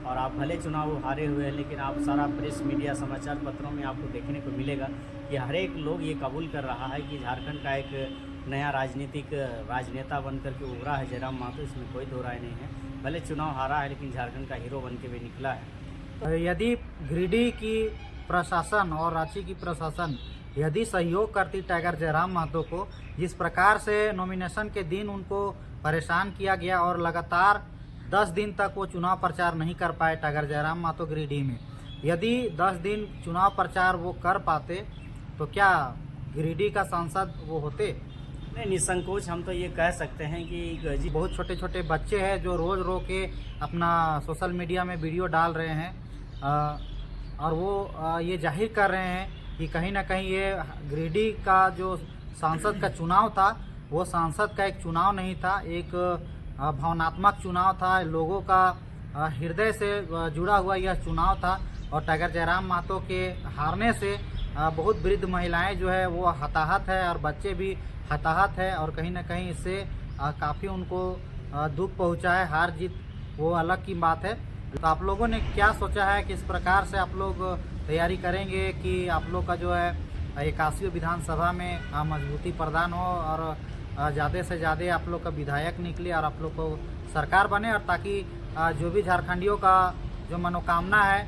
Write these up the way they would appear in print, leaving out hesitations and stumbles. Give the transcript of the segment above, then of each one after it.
और आप भले चुनाव हारे हुए हैं, लेकिन आप सारा प्रेस मीडिया समाचार पत्रों में आपको देखने को मिलेगा कि हर एक लोग ये कबूल कर रहा है कि झारखंड का एक नया राजनीतिक राजनेता बनकर के उभरा है जयराम महतो। इसमें कोई दो राय नहीं है। भले चुनाव हारा है, लेकिन झारखंड का हीरो बन के भी निकला है। यदि गिरिडीह की प्रशासन और रांची की प्रशासन यदि सहयोग करती टाइगर जयराम महतो को, जिस प्रकार से नॉमिनेशन के दिन उनको परेशान किया गया और लगातार 10 दिन तक वो चुनाव प्रचार नहीं कर पाए टाइगर जयराम महतो गिरिडीह में, यदि 10 दिन चुनाव प्रचार वो कर पाते तो क्या गिरिडीह का सांसद वो होते? नहीं, निसंकोच हम तो ये कह सकते हैं कि जी बहुत छोटे छोटे बच्चे हैं जो रोज़ रो के अपना सोशल मीडिया में वीडियो डाल रहे हैं और वो ये जाहिर कर रहे हैं कि कहीं ना कहीं ये गिरिडीह का जो सांसद का चुनाव था वो सांसद का एक चुनाव नहीं था, एक भावनात्मक चुनाव था, लोगों का हृदय से जुड़ा हुआ यह चुनाव था। और टाइगर जयराम महतो के हारने से बहुत वृद्ध महिलाएं जो है वो हताहत है और बच्चे भी हताहत है और कहीं ना कहीं इससे काफ़ी उनको दुख पहुंचा है। हार जीत वो अलग की बात है। तो आप लोगों ने क्या सोचा है, किस प्रकार से आप लोग तैयारी करेंगे कि आप लोग का जो है 81वीं विधानसभा में मजबूती प्रदान हो और ज़्यादा से ज़्यादा आप लोग का विधायक निकले और आप लोग को सरकार बने, और ताकि जो भी झारखंडियों का जो मनोकामना है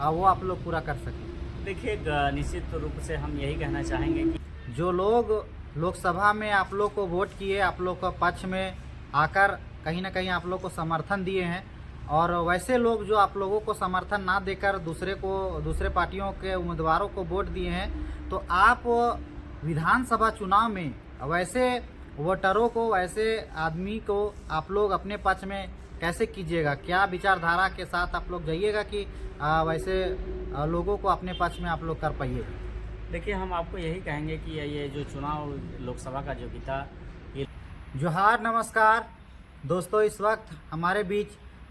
वो आप लोग पूरा कर सकें? देखिए, निश्चित रूप से हम यही कहना चाहेंगे कि जो लोग लोकसभा में आप लोग को वोट किए, आप लोग का पक्ष में आकर कहीं ना कहीं आप लोग को समर्थन दिए हैं, और वैसे लोग जो आप लोगों को समर्थन ना देकर दूसरे पार्टियों के उम्मीदवारों को वोट दिए हैं, तो आप विधानसभा चुनाव में वैसे वोटरों को, वैसे आदमी को आप लोग अपने पक्ष में कैसे कीजिएगा? क्या विचारधारा के साथ आप लोग जाइएगा कि वैसे लोगों को अपने पक्ष में आप लोग कर पाइएगा? देखिए, हम आपको यही कहेंगे कि ये जो चुनाव लोकसभा का जो बीता, ये जोहार, नमस्कार दोस्तों। इस वक्त हमारे बीच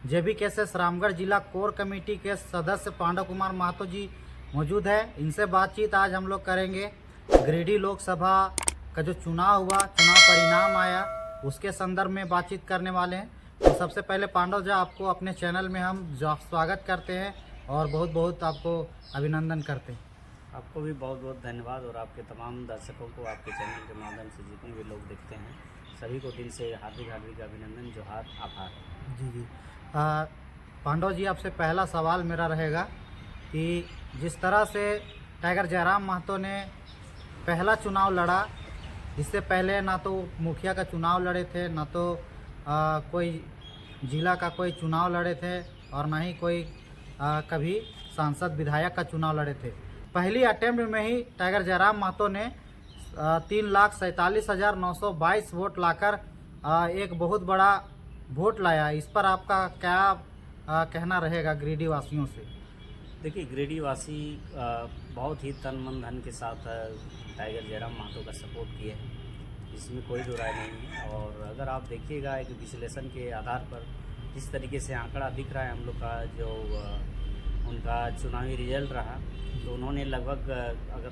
JBKSS रामगढ़ जिला कोर कमेटी के सदस्य पांडव कुमार महतो जी मौजूद है। इनसे बातचीत आज हम लोग करेंगे। गिरिडीह लोकसभा का जो चुनाव हुआ, चुनाव परिणाम आया, उसके संदर्भ में बातचीत करने वाले हैं। तो सबसे पहले पांडव जी, आपको अपने चैनल में हम स्वागत करते हैं और बहुत बहुत आपको अभिनंदन करते हैं। आपको भी बहुत बहुत धन्यवाद, और आपके तमाम दर्शकों को आपके चैनल के माध्यम से जितने भी लोग देखते हैं सभी को दिल से हार्दिक हार्दिक अभिनंदन, जोहार, आभार। जी जी। पांडव जी, आपसे पहला सवाल मेरा रहेगा कि जिस तरह से टाइगर जयराम महतो ने पहला चुनाव लड़ा, इससे पहले ना तो मुखिया का चुनाव लड़े थे, ना तो कोई जिला का कोई चुनाव लड़े थे, और ना ही कोई कभी सांसद विधायक का चुनाव लड़े थे। पहली अटेम्प्ट में ही टाइगर जयराम महतो ने 3,47,922 वोट लाकर एक बहुत बड़ा वोट लाया। इस पर आपका क्या कहना रहेगा गिरिडीह वासियों से? देखिए, गिरिडीह वासी बहुत ही तन मन धन के साथ टाइगर जयराम महतो का सपोर्ट किए हैं, इसमें कोई दो राय नहीं है। और अगर आप देखिएगा एक विश्लेषण के आधार पर जिस तरीके से आंकड़ा दिख रहा है हम लोग का, जो उनका चुनावी रिजल्ट रहा, तो उन्होंने लगभग, अगर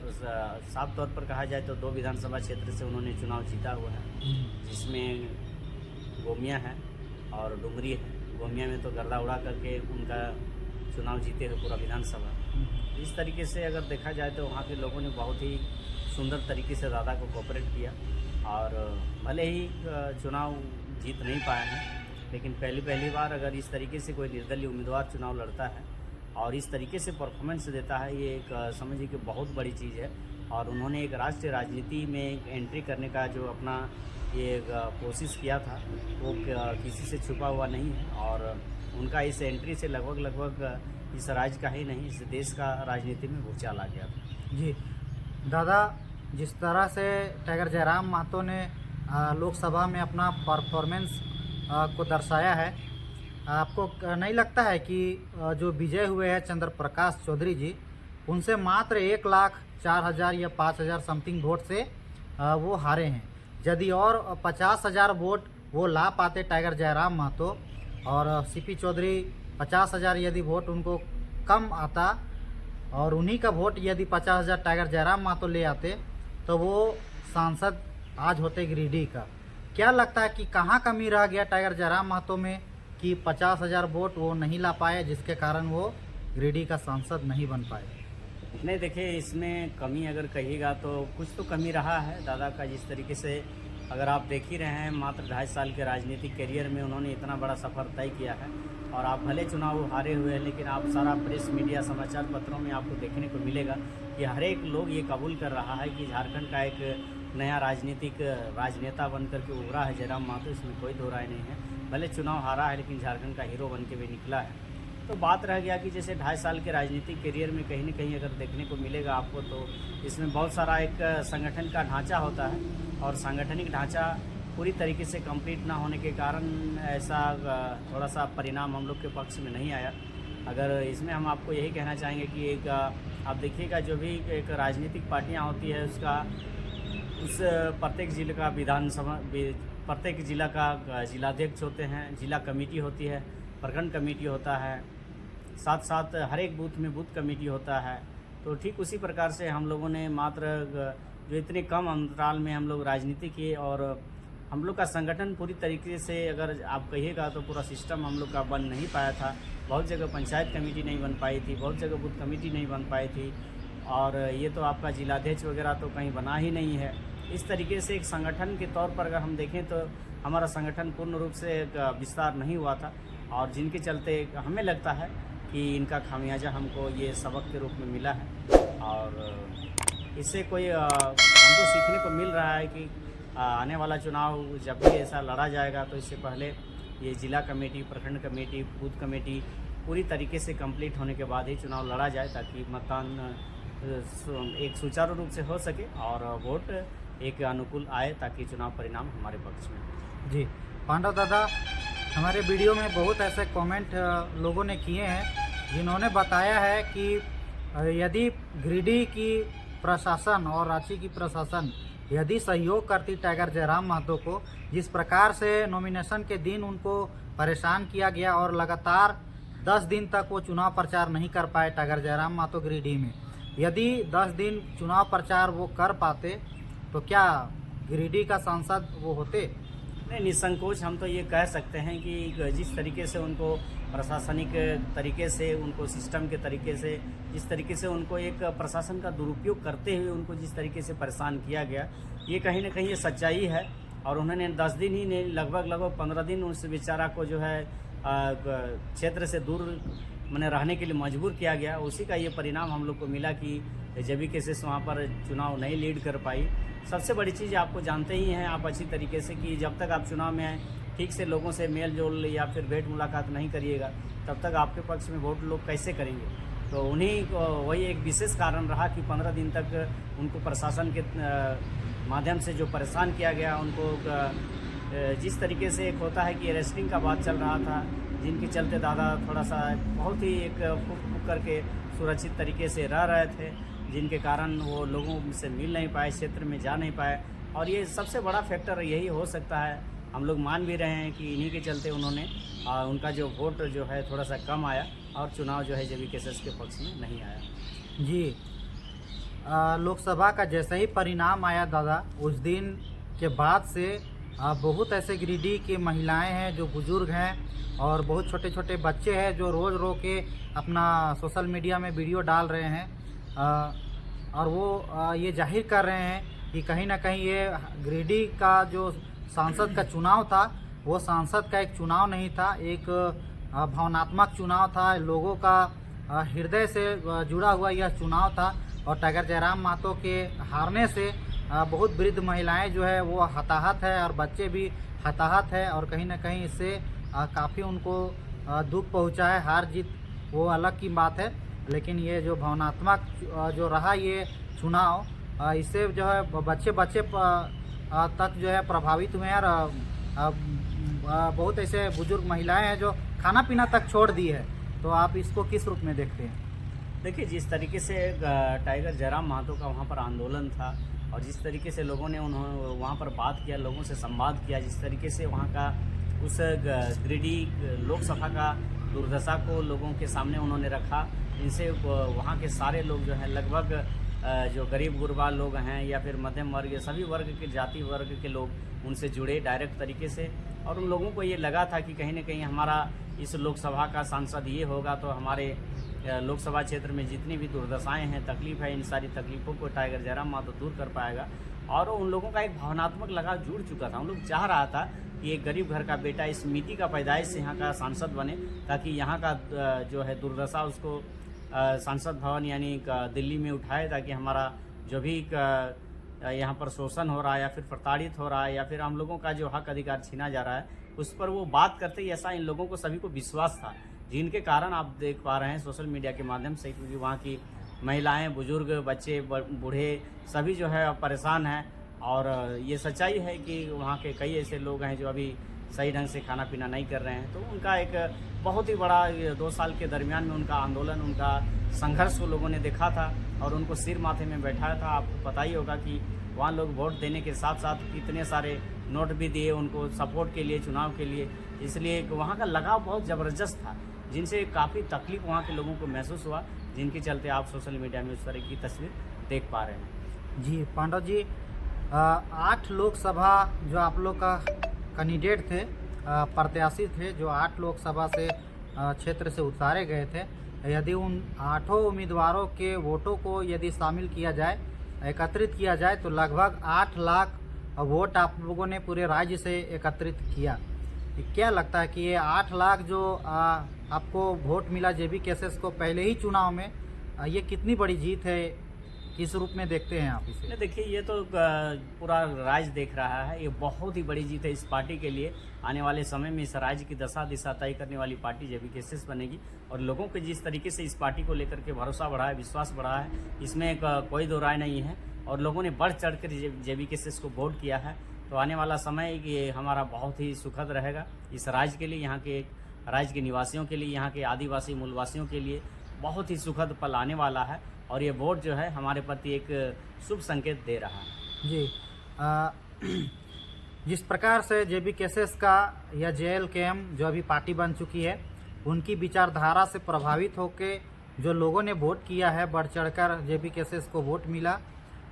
साफ तौर पर कहा जाए तो 2 विधानसभा क्षेत्र से उन्होंने चुनाव जीता हुआ है, जिसमें गोमिया है और डुमरी है। गोमिया में तो गर्दा उड़ा करके उनका चुनाव जीते हैं पूरा विधानसभा। इस तरीके से अगर देखा जाए तो वहाँ के लोगों ने बहुत ही सुंदर तरीके से दादा को कोऑपरेट किया, और भले ही चुनाव जीत नहीं पाए हैं, लेकिन पहली बार अगर इस तरीके से कोई निर्दलीय उम्मीदवार चुनाव लड़ता है और इस तरीके से परफॉर्मेंस देता है, ये एक समझिए कि बहुत बड़ी चीज़ है। और उन्होंने एक राष्ट्रीय राजनीति में एंट्री करने का जो अपना ये कोशिश किया था, वो किसी से छुपा हुआ नहीं है, और उनका इस एंट्री से लगभग इस राज्य का ही नहीं, इस देश का राजनीति में भूचाल आ गया था। जी दादा, जिस तरह से टाइगर जयराम महतो ने लोकसभा में अपना परफॉर्मेंस को दर्शाया है, आपको नहीं लगता है कि जो विजय हुए हैं चंद्र प्रकाश चौधरी जी, उनसे मात्र 1,04,000 या 5,000 समथिंग वोट से वो हारे हैं? यदि और 50,000 वोट वो ला पाते टाइगर जयराम महतो, और CP चौधरी 50,000 यदि वोट उनको कम आता, और उन्हीं का वोट यदि 50,000 टाइगर जयराम महतो ले आते, तो वो सांसद आज होते गिरिडीह का। क्या लगता है कि कहाँ कमी रह गया टाइगर जयराम महतो में कि 50,000 वोट वो नहीं ला पाए, जिसके कारण वो गिरिडीह का सांसद नहीं बन पाए। नहीं, देखिए इसमें कमी अगर कहिएगा तो कुछ तो कमी रहा है दादा का। जिस तरीके से अगर आप देख ही रहे हैं, मात्र 2.5 साल के राजनीतिक करियर में उन्होंने इतना बड़ा सफ़र तय किया है। और आप भले चुनाव हारे हुए हैं, लेकिन आप सारा प्रेस मीडिया समाचार पत्रों में आपको देखने को मिलेगा कि हर एक लोग ये कबूल कर रहा है कि झारखंड का एक नया राजनीतिक राजनेता बनकर के उभरा है जयराम महतो। इसमें कोई दो राय नहीं है। भले चुनाव हारा है, लेकिन झारखंड का हीरो बन के भी निकला है। तो बात रह गया कि जैसे 2.5 साल के राजनीतिक करियर में कहीं न कहीं अगर देखने को मिलेगा आपको, तो इसमें बहुत सारा एक संगठन का ढांचा होता है, और सांगठनिक ढांचा पूरी तरीके से कंप्लीट ना होने के कारण ऐसा थोड़ा सा परिणाम हम लोग के पक्ष में नहीं आया। अगर इसमें हम आपको यही कहना चाहेंगे कि एक आप देखिएगा, जो भी एक राजनीतिक पार्टियां होती है उसका उस प्रत्येक जिले का विधानसभा, प्रत्येक जिला का जिलाध्यक्ष होते हैं, जिला कमेटी होती है, प्रखंड कमेटी होता है, साथ साथ हर एक बूथ में बूथ कमेटी होता है। तो ठीक उसी प्रकार से हम लोगों ने मात्र जो इतने कम अंतराल में हम लोग राजनीति किए, और हम लोग का संगठन पूरी तरीके से अगर आप कहिएगा तो पूरा सिस्टम हम लोग का बन नहीं पाया था। बहुत जगह पंचायत कमेटी नहीं बन पाई थी, बहुत जगह बूथ कमेटी नहीं बन पाई थी, और ये तो आपका जिलाध्यक्ष वगैरह तो कहीं बना ही नहीं है। इस तरीके से एक संगठन के तौर पर अगर हम देखें तो हमारा संगठन पूर्ण रूप से विस्तार नहीं हुआ था, और जिनके चलते हमें लगता है कि इनका खामियाजा हमको ये सबक के रूप में मिला है। और इससे कोई हमको सीखने को मिल रहा है कि आने वाला चुनाव जब भी ऐसा लड़ा जाएगा तो इससे पहले ये जिला कमेटी, प्रखंड कमेटी, बूथ कमेटी पूरी तरीके से कंप्लीट होने के बाद ही चुनाव लड़ा जाए, ताकि मतदान एक सुचारू रूप से हो सके और वोट एक अनुकूल आए, ताकि चुनाव परिणाम हमारे पक्ष में। जी पांडव दादा, हमारे वीडियो में बहुत ऐसे कमेंट लोगों ने किए हैं जिन्होंने बताया है कि यदि गिरिडीह की प्रशासन और रांची की प्रशासन यदि सहयोग करती टाइगर जयराम महतो को, जिस प्रकार से नॉमिनेशन के दिन उनको परेशान किया गया और लगातार 10 दिन तक वो चुनाव प्रचार नहीं कर पाए टाइगर जयराम महतो गिरिडीह में, यदि 10 दिन चुनाव प्रचार वो कर पाते तो क्या गिरिडीह का सांसद वो होते? नहीं, निसंकोच हम तो ये कह सकते हैं कि जिस तरीके से उनको प्रशासनिक तरीके से, उनको सिस्टम के तरीके से, जिस तरीके से उनको एक प्रशासन का दुरुपयोग करते हुए उनको जिस तरीके से परेशान किया गया, ये कहीं ना कहीं ये सच्चाई है। और उन्होंने 10 दिन ही नहीं, लगभग 15 दिन उस बेचारा को जो है क्षेत्र से दूर मैंने रहने के लिए मजबूर किया गया। उसी का ये परिणाम हम लोग को मिला कि जेबी केसेस वहाँ पर चुनाव नहीं लीड कर पाई। सबसे बड़ी चीज़ आपको जानते ही हैं आप अच्छी तरीके से कि जब तक आप चुनाव में ठीक से लोगों से मेल जोल या फिर भेंट मुलाकात नहीं करिएगा, तब तक आपके पक्ष में वोट लोग कैसे करेंगे। तो उन्हीं को वही एक विशेष कारण रहा कि 15 दिन तक उनको प्रशासन के माध्यम से जो परेशान किया गया, उनको जिस तरीके से एक होता है कि अरेस्टिंग का बात चल रहा था, जिनके चलते दादा थोड़ा सा बहुत ही एक फूक करके सुरक्षित तरीके से रह रहे थे, जिनके कारण वो लोगों से मिल नहीं पाए, क्षेत्र में जा नहीं पाए। और ये सबसे बड़ा फैक्टर यही हो सकता है, हम लोग मान भी रहे हैं कि इन्हीं के चलते उन्होंने उनका जो वोट जो है थोड़ा सा कम आया और चुनाव जो है जेबी केसेस के पक्ष में नहीं आया। जी, लोकसभा का जैसा ही परिणाम आया दादा, उस दिन के बाद से बहुत ऐसे गिरिडीह की महिलाएं हैं जो बुजुर्ग हैं और बहुत छोटे छोटे बच्चे हैं जो रोज़ रो के अपना सोशल मीडिया में वीडियो डाल रहे हैं, और वो ये जाहिर कर रहे हैं कि कहीं ना कहीं ये गिरिडीह का जो सांसद का चुनाव था वो सांसद का एक चुनाव नहीं था, एक भावनात्मक चुनाव था, लोगों का हृदय से जुड़ा हुआ यह चुनाव था। और टाइगर जयराम महतो के हारने से बहुत वृद्ध महिलाएं जो है वो हताहत है और बच्चे भी हताहत है, और कहीं ना कहीं इससे काफ़ी उनको दुख पहुंचा है। हार जीत वो अलग की बात है, लेकिन ये जो भावनात्मक जो रहा ये चुनाव, इससे जो है बच्चे तक जो है प्रभावित हुए हैं, और बहुत ऐसे बुजुर्ग महिलाएं हैं जो खाना पीना तक छोड़ दी है। तो आप इसको किस रूप में देखते हैं? देखिए, जिस तरीके से टाइगर जयराम महतो का वहाँ पर आंदोलन था और जिस तरीके से लोगों ने वहाँ पर बात किया, लोगों से संवाद किया, जिस तरीके से वहाँ का उस गिरिडीह लोकसभा का दुर्दशा को लोगों के सामने उन्होंने रखा, इनसे वहाँ के सारे लोग जो है लगभग जो गरीब गुरबा लोग हैं या फिर मध्यम वर्ग, सभी वर्ग के जाति वर्ग के लोग उनसे जुड़े डायरेक्ट तरीके से। और उन लोगों को ये लगा था कि कहीं न कहीं हमारा इस लोकसभा का सांसद ये होगा तो हमारे लोकसभा क्षेत्र में जितनी भी दुर्दशाएं हैं, तकलीफ़ है, इन सारी तकलीफ़ों को टाइगर जयराम मातो दूर कर पाएगा। और उन लोगों का एक भावनात्मक लगाव जुड़ चुका था। उन लोग चाह रहा था कि एक गरीब घर का बेटा इस मिट्टी का पैदाइश से यहाँ का सांसद बने, ताकि यहाँ का जो है दुर्दशा उसको संसद भवन यानी दिल्ली में उठाए, ताकि हमारा जो भी यहाँ पर शोषण हो रहा है या फिर प्रताड़ित हो रहा है या फिर हम लोगों का जो हक अधिकार छीना जा रहा है, उस पर वो बात करते ही ऐसा इन लोगों को सभी को विश्वास था, जिनके कारण आप देख पा रहे हैं सोशल मीडिया के माध्यम से, क्योंकि वहाँ की महिलाएं, बुजुर्ग, बच्चे, बूढ़े सभी जो है परेशान हैं। और ये सच्चाई है कि वहाँ के कई ऐसे लोग हैं जो अभी सही ढंग से खाना पीना नहीं कर रहे हैं। तो उनका एक बहुत ही बड़ा 2 साल के दरमियान में उनका आंदोलन, उनका संघर्ष को लोगों ने देखा था और उनको सिर माथे में बैठाया था। आपको पता ही होगा कि वहाँ लोग वोट देने के साथ साथ कितने सारे नोट भी दिए उनको सपोर्ट के लिए, चुनाव के लिए। इसलिए वहाँ का लगाव बहुत ज़बरदस्त था, जिनसे काफ़ी तकलीफ वहाँ के लोगों को महसूस हुआ, जिनके चलते आप सोशल मीडिया में उस तरह की तस्वीर देख पा रहे हैं। जी पांडव जी, 8 लोकसभा जो आप लोग का कैंडिडेट थे, प्रत्याशी थे, जो 8 लोकसभा से क्षेत्र से उतारे गए थे, यदि उन 8 उम्मीदवारों के वोटों को यदि शामिल किया जाए, एकत्रित किया जाए, तो लगभग 8 लाख वोट आप लोगों ने पूरे राज्य से एकत्रित किया। क्या लगता है कि ये 8 लाख जो आपको वोट मिला जेबी केसेस को पहले ही चुनाव में, ये कितनी बड़ी जीत है, किस रूप में देखते हैं आप इसे? देखिए, ये तो पूरा राज्य देख रहा है, ये बहुत ही बड़ी जीत है इस पार्टी के लिए। आने वाले समय में इस राज्य की दशा दिशा तय करने वाली पार्टी जेबी केसेस बनेगी। और लोगों के जिस तरीके से इस पार्टी को लेकर के भरोसा बढ़ा है, विश्वास बढ़ा है, इसमें कोई दो राय नहीं है। और लोगों ने बढ़ चढ़ कर जेबी केसेस को वोट किया है। तो आने वाला समय ये हमारा बहुत ही सुखद रहेगा इस राज्य के लिए, यहाँ के राज्य के निवासियों के लिए, यहाँ के आदिवासी मूलवासियों के लिए बहुत ही सुखद पल आने वाला है। और ये वोट जो है हमारे प्रति एक शुभ संकेत दे रहा है। जी, जिस प्रकार से जेबी केसेस का या JLKM जो अभी पार्टी बन चुकी है, उनकी विचारधारा से प्रभावित होकर जो लोगों ने वोट किया है, बढ़ चढ़कर जेबी केसेस को वोट मिला।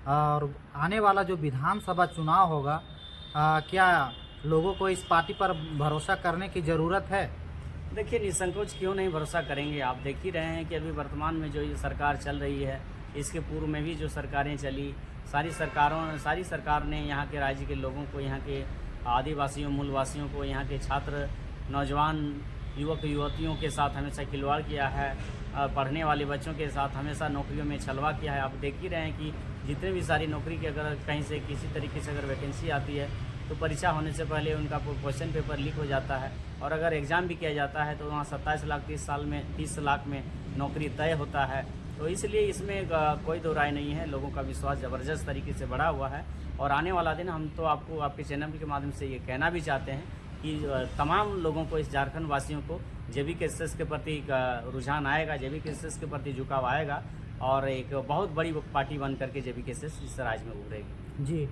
और आने वाला जो विधानसभा चुनाव होगा, क्या लोगों को इस पार्टी पर भरोसा करने की ज़रूरत है? देखिए, निसंकोच क्यों नहीं भरोसा करेंगे। आप देख ही रहे हैं कि अभी वर्तमान में जो ये सरकार चल रही है, इसके पूर्व में भी जो सरकारें चली, सारी सरकार ने यहाँ के राज्य के लोगों को, यहाँ के आदिवासियों, मूलवासियों को, यहाँ के छात्र, नौजवान, युवक युवतियों के साथ हमेशा खिलवाड़ किया है। पढ़ने वाले बच्चों के साथ हमेशा नौकरियों में छलवा किया है। आप देख ही रहे हैं कि जितने भी सारी नौकरी की अगर कहीं से किसी तरीके से अगर वैकेंसी आती है, तो परीक्षा होने से पहले उनका क्वेश्चन पेपर लीक हो जाता है। और अगर एग्ज़ाम भी किया जाता है तो वहाँ 27 लाख 30 लाख में नौकरी तय होता है। तो इसलिए इसमें कोई दो राय नहीं है। लोगों का विश्वास ज़बरदस्त तरीके से बढ़ा हुआ है। और आने वाला दिन हम तो आपको आपके चैनल के माध्यम से ये कहना भी चाहते हैं कि तमाम लोगों को, इस झारखंड वासियों को जेबी केसेस के प्रति रुझान आएगा, जेबी केसेस के प्रति झुकाव आएगा और एक बहुत बड़ी पार्टी बन करके जेबी केसेस इस राज्य में उभरेगी। जी,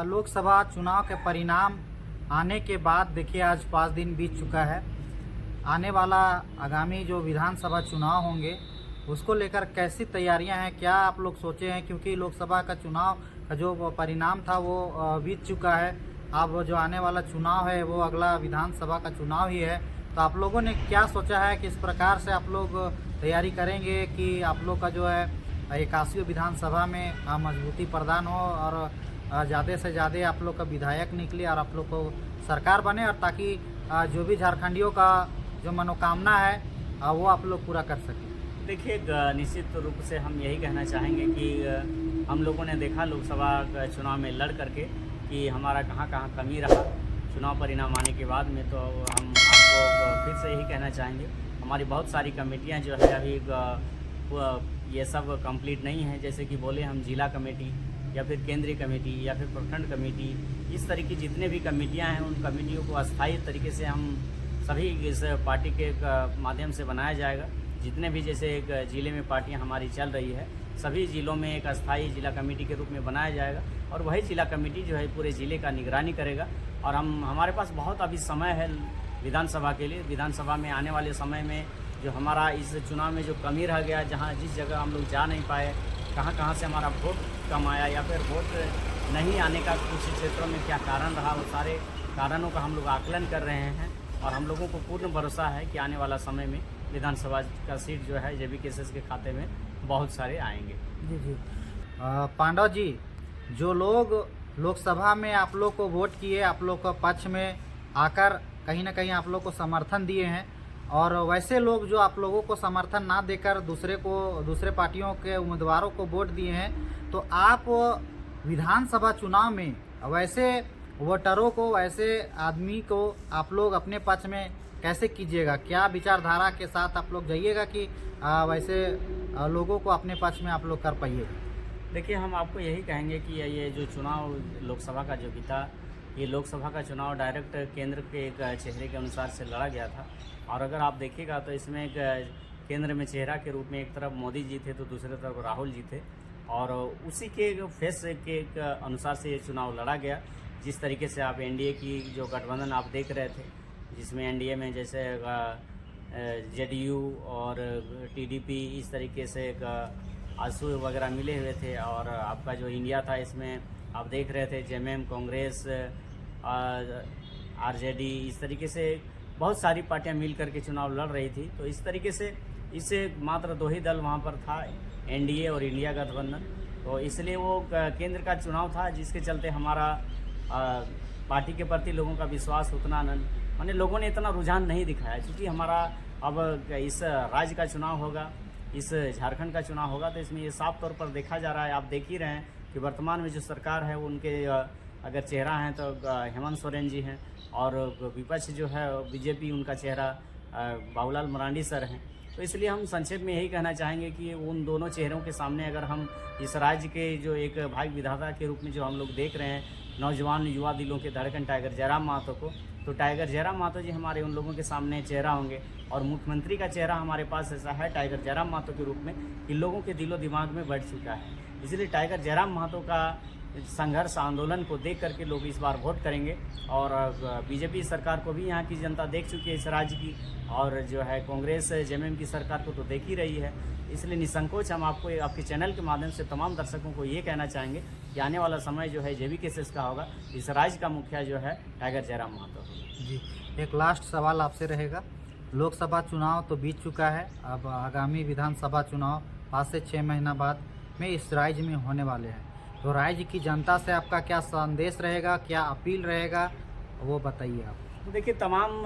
लोकसभा चुनाव के परिणाम आने के बाद देखिए आज 5 दिन बीत चुका है। आने वाला आगामी जो विधानसभा चुनाव होंगे, उसको लेकर कैसी तैयारियां हैं, क्या आप लोग सोचे हैं? क्योंकि लोकसभा का चुनाव का जो परिणाम था वो बीत चुका है। अब जो आने वाला चुनाव है वो अगला विधानसभा का चुनाव ही है। तो आप लोगों ने क्या सोचा है, किस प्रकार से आप लोग तैयारी करेंगे कि आप लोग का जो है 81 विधानसभा में मजबूती प्रदान हो और ज़्यादा से ज़्यादा आप लोग का विधायक निकले और आप लोग को सरकार बने, और ताकि जो भी झारखंडियों का जो मनोकामना है वो आप लोग पूरा कर सकें? देखिए, निश्चित रूप से हम यही कहना चाहेंगे कि हम लोगों ने देखा लोकसभा चुनाव में लड़ करके कि हमारा कहाँ कहाँ कमी रहा। चुनाव परिणाम आने के बाद में तो हम आपको फिर से यही कहना चाहेंगे, हमारी बहुत सारी कमेटियाँ जो है अभी ये सब कंप्लीट नहीं है। जैसे कि बोले हम जिला कमेटी या फिर केंद्रीय कमेटी या फिर प्रखंड कमेटी, इस तरह की जितने भी कमेटियां हैं, उन कमेटियों को अस्थायी तरीके से हम सभी इस पार्टी के माध्यम से बनाया जाएगा। जितने भी जैसे एक ज़िले में पार्टियां हमारी चल रही है, सभी ज़िलों में एक अस्थायी जिला कमेटी के रूप में बनाया जाएगा और वही जिला कमेटी जो है पूरे ज़िले का निगरानी करेगा। और हमारे पास बहुत अभी समय है विधानसभा के लिए। विधानसभा में आने वाले समय में जो हमारा इस चुनाव में जो कमी रह गया, जिस जगह हम लोग जा नहीं पाए, कहाँ कहाँ से हमारा वोट कम आया या फिर वोट नहीं आने का कुछ क्षेत्रों में क्या कारण रहा, वो सारे कारणों का हम लोग आकलन कर रहे हैं। और हम लोगों को पूर्ण भरोसा है कि आने वाला समय में विधानसभा का सीट जो है JBKSS के खाते में बहुत सारे आएंगे। जी जी। पांडव जी, जो लोग लोकसभा में आप लोग को वोट किए, आप लोग को पक्ष में आकर कहीं ना कहीं आप लोग को समर्थन दिए हैं, और वैसे लोग जो आप लोगों को समर्थन ना देकर दूसरे पार्टियों के उम्मीदवारों को वोट दिए हैं, तो आप विधानसभा चुनाव में वैसे वोटरों को, वैसे आदमी को आप लोग अपने पक्ष में कैसे कीजिएगा? क्या विचारधारा के साथ आप लोग जाइएगा कि वैसे लोगों को अपने पक्ष में आप लोग कर पाइएगा? देखिए, हम आपको यही कहेंगे कि ये जो चुनाव लोकसभा का जो बीता, ये लोकसभा का चुनाव डायरेक्ट केंद्र के एक चेहरे के अनुसार से लड़ा गया था। और अगर आप देखिएगा तो इसमें एक केंद्र में चेहरा के रूप में एक तरफ मोदी जी थे तो दूसरी तरफ राहुल जी थे, और उसी के फेस के अनुसार से ये चुनाव लड़ा गया। जिस तरीके से आप एनडीए की जो गठबंधन आप देख रहे थे, जिसमें एनडीए में जैसे जेडीयू और टीडीपी इस तरीके से आंसू वगैरह मिले हुए थे, और आपका जो इंडिया था इसमें आप देख रहे थे जेएमएम, कांग्रेस, आरजेडी, इस तरीके से बहुत सारी पार्टियां मिल करके चुनाव लड़ रही थी। तो इस तरीके से इससे मात्र 2 ही दल वहां पर था, एनडीए और इंडिया गठबंधन। तो इसलिए वो केंद्र का चुनाव था, जिसके चलते हमारा पार्टी के प्रति लोगों का विश्वास उतना माने लोगों ने इतना रुझान नहीं दिखाया। क्योंकि हमारा अब इस राज्य का चुनाव होगा, इस झारखंड का चुनाव होगा, तो इसमें ये साफ तौर पर देखा जा रहा है, आप देख ही रहे हैं कि वर्तमान में जो सरकार है उनके अगर चेहरा हैं तो हेमंत सोरेन जी हैं, और विपक्ष जो है बीजेपी, उनका चेहरा बाबूलाल मरांडी सर हैं। तो इसलिए हम संक्षेप में यही कहना चाहेंगे कि उन दोनों चेहरों के सामने अगर हम इस राज्य के जो एक भाग्य विधाता के रूप में जो हम लोग देख रहे हैं, नौजवान युवा दिलों के धड़कन टाइगर जयराम महतो को, तो टाइगर जयराम महतो जी हमारे उन लोगों के सामने चेहरा होंगे। और मुख्यमंत्री का चेहरा हमारे पास ऐसा है टाइगर जयराम महतो के रूप में, इन लोगों के दिलो दिमाग में बैठ चुका है। इसलिए टाइगर जयराम महतो का संघर्ष आंदोलन को देख करके लोग इस बार वोट करेंगे। और बीजेपी सरकार को भी यहाँ की जनता देख चुकी है इस राज्य की, और जो है कांग्रेस जेएमएम की सरकार को तो देख ही रही है। इसलिए निसंकोच हम आपको आपके चैनल के माध्यम से तमाम दर्शकों को ये कहना चाहेंगे कि आने वाला समय जो है JBKSS का होगा, इस राज्य का मुखिया जो है टाइगर जयराम महतो। जी, एक लास्ट सवाल आपसे रहेगा। लोकसभा चुनाव तो बीत चुका है, अब आगामी विधानसभा चुनाव 5 से 6 महीना बाद में इस राज्य में होने वाले हैं, तो राज्य की जनता से आपका क्या संदेश रहेगा, क्या अपील रहेगा, वो बताइए आप। तो देखिए, तमाम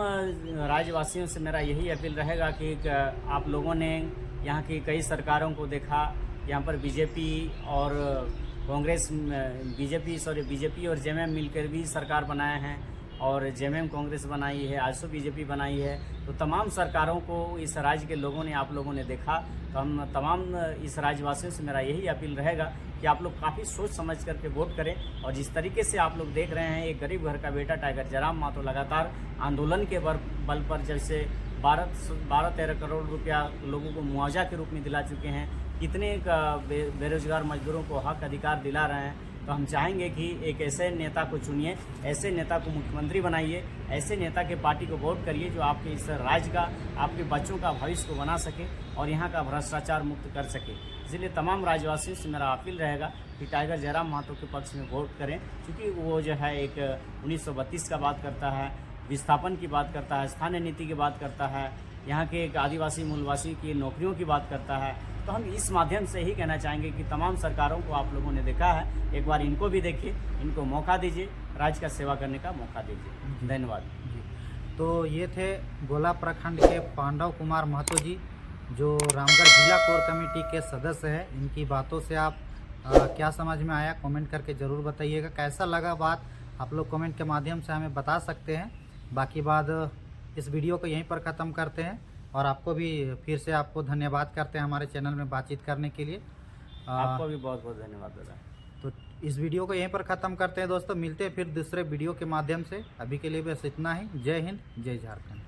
राज्यवासियों से मेरा यही अपील रहेगा कि आप लोगों ने यहाँ की कई सरकारों को देखा, यहाँ पर बीजेपी और कांग्रेस, बीजेपी और जेएमएम मिलकर भी सरकार बनाए हैं, और जेएमएम कांग्रेस बनाई है, आजसू बीजेपी बनाई है। तो तमाम सरकारों को इस राज्य के लोगों ने, आप लोगों ने देखा। तो हम तमाम इस राज्यवासियों से मेरा यही अपील रहेगा कि आप लोग काफ़ी सोच समझ करके वोट करें। और जिस तरीके से आप लोग देख रहे हैं, एक गरीब घर का बेटा टाइगर जयराम महतो लगातार आंदोलन के बल पर जैसे 12-13 करोड़ रुपया लोगों को मुआवजा के रूप में दिला चुके हैं, कितने बेरोजगार मजदूरों को हक अधिकार दिला रहे हैं। तो हम चाहेंगे कि एक ऐसे नेता को चुनिए, ऐसे नेता को मुख्यमंत्री बनाइए, ऐसे नेता के पार्टी को वोट करिए जो आपके इस राज्य का, आपके बच्चों का भविष्य को बना सके और यहाँ का भ्रष्टाचार मुक्त कर सके। इसलिए तमाम राज्यवासियों से मेरा अपील रहेगा कि टाइगर जयराम महतो के पक्ष में वोट करें, क्योंकि वो जो है एक 1932 का बात करता है, विस्थापन की बात करता है, स्थानीय नीति की बात करता है, यहाँ के एक आदिवासी मूलवासी की नौकरियों की बात करता है। तो हम इस माध्यम से ही कहना चाहेंगे कि तमाम सरकारों को आप लोगों ने देखा है, एक बार इनको भी देखिए, इनको मौका दीजिए, राज्य का सेवा करने का मौका दीजिए। धन्यवाद जी। तो ये थे गोला प्रखंड के पांडव कुमार महतो जी, जो रामगढ़ जिला कोर कमेटी के सदस्य हैं। इनकी बातों से आप क्या समझ में आया, कमेंट करके ज़रूर बताइएगा। कैसा लगा बात, आप लोग कमेंट के माध्यम से हमें बता सकते हैं। बाकी बात इस वीडियो को यहीं पर ख़त्म करते हैं, और आपको भी फिर से आपको धन्यवाद करते हैं हमारे चैनल में बातचीत करने के लिए। आपको भी बहुत बहुत धन्यवाद दादा। तो इस वीडियो को यहीं पर ख़त्म करते हैं दोस्तों, मिलते हैं फिर दूसरे वीडियो के माध्यम से। अभी के लिए बस इतना ही। जय हिंद, जय झारखंड।